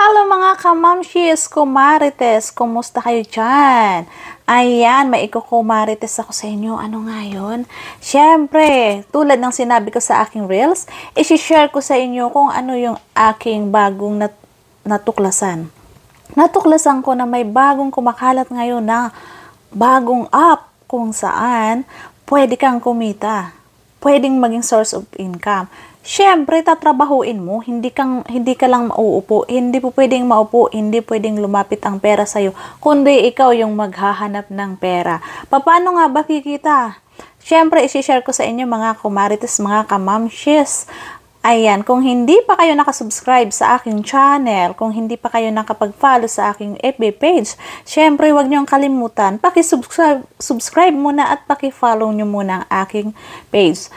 Hello mga kamamshis, kumarites, kumusta kayo dyan? Ayan, may ikukumarites ako sa inyo. Ano nga yun? Siyempre, tulad ng sinabi ko sa aking reels, isi-share ko sa inyo kung ano yung aking bagong natuklasan. Natuklasan ko na may bagong kumakalat ngayon na bagong app kung saan pwede kang kumita. Pwedeng maging source of income. Siyempre, tatrabahuin mo, hindi ka lang mauupo, hindi po pwedeng maupo, hindi pwedeng lumapit ang pera sa'yo, kundi ikaw yung maghahanap ng pera. Paano nga ba kikita? Siyempre, isi-share ko sa inyo mga kumarites, mga kamamshis. Ayan, kung hindi pa kayo nakasubscribe sa aking channel, kung hindi pa kayo nakapag-follow sa aking FB page, syempre huwag niyong kalimutan, subscribe muna at paki-follow niyo muna ang aking page.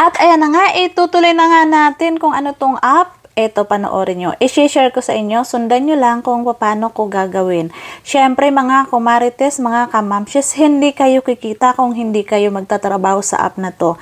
At ayan na nga, itutuloy na nga natin kung ano tong app. Ito, panoorin nyo. I-share ko sa inyo. Sundan nyo lang kung paano ko gagawin. Siyempre, mga kumarites, mga kamamshis, hindi kayo kikita kung hindi kayo magtatrabaho sa app na to.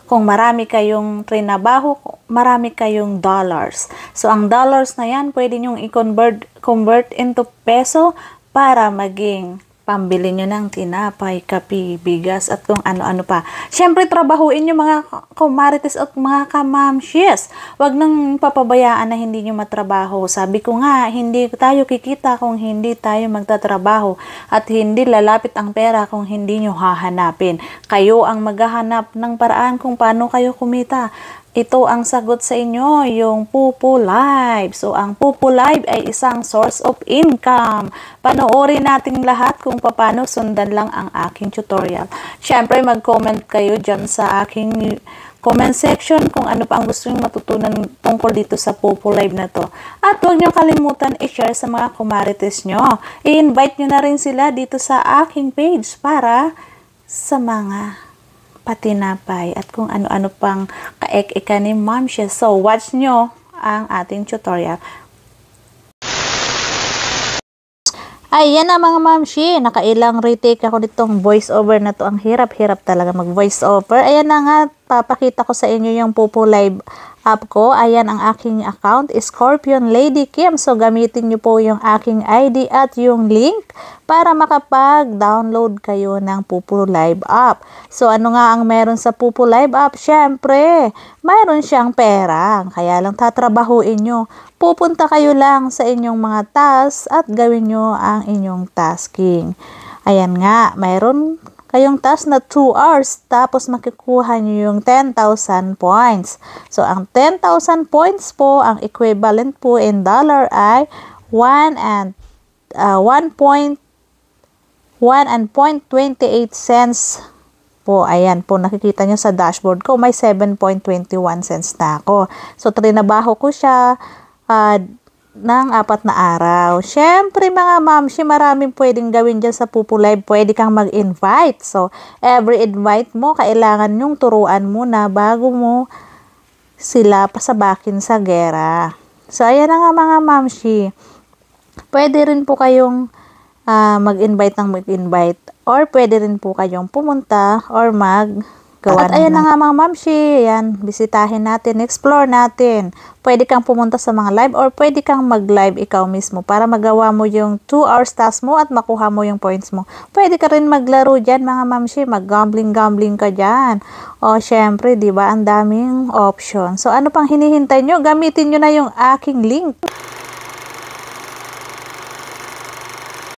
Kung marami kayong trinabaho, marami kayong dollars. So, ang dollars na yan, pwede nyong i-convert into peso para maging pambili nyo ng tinapay, kape, bigas, at kung ano-ano pa. Siyempre, trabahuin nyo mga kumarites at mga kamamshis. Huwag nang papabayaan na hindi nyo matrabaho. Sabi ko nga, hindi tayo kikita kung hindi tayo magtatrabaho at hindi lalapit ang pera kung hindi nyo hahanapin. Kayo ang maghahanap ng paraan kung paano kayo kumita. Ito ang sagot sa inyo, yung Pupu Live. So, ang Pupu Live ay isang source of income. Panoorin natin lahat kung paano, sundan lang ang aking tutorial. Siyempre, mag-comment kayo dyan sa aking comment section kung ano pa ang gusto nyo matutunan tungkol dito sa Pupu Live na to. At huwag nyo kalimutan i-share sa mga kumarites nyo. I-invite nyo na rin sila dito sa aking page para sa mga patinapay at kung ano-ano pang kaek-eka ni Mamshis. So, watch nyo ang ating tutorial. Ayan na mga mamshi, nakailang retake ako nitong voice over na to. Ang hirap-hirap talaga mag voice over. Ayan na nga, papakita ko sa inyo yung Pupu Live app ko. Ayan ang aking account, Scorpion Lady Kim. So gamitin nyo po yung aking ID at yung link para makapag-download kayo ng Pupu Live app. So ano nga ang meron sa Pupu Live app? Syempre, mayroon siyang pera. Kaya lang tatrabahuin nyo. Pupunta kayo lang sa inyong mga tasks at gawin nyo ang inyong tasking. Ayan nga, mayroon kayong task na 2 hours tapos makikuha nyo yung 10,000 points. So, ang 10,000 points po, ang equivalent po in dollar ay 1.28 cents po. Ayan po, nakikita nyo sa dashboard ko, may 7.21 cents na ako. So, trinabaho ko siya ng 4 na araw. Siyempre mga mamshi, maraming pwedeng gawin dyan sa Pupu Live. Pwede kang mag-invite. So, every invite mo, kailangan yung turuan mo na bago mo sila pasabakin sa gera. So, ayan na nga mga mamshi. Pwede rin po kayong mag-invite ng mag-invite. Or pwede rin po kayong pumunta or at ayan na nga mga mamshi, yan, bisitahin natin, explore natin. Pwede kang pumunta sa mga live or pwede kang mag-live ikaw mismo para magawa mo yung 2 hours task mo at makuha mo yung points mo. Pwede ka rin maglaro dyan mga mamshi, mag-gambling ka dyan. O syempre, di ba, ang daming option. So ano pang hinihintay nyo? Gamitin nyo na yung aking link.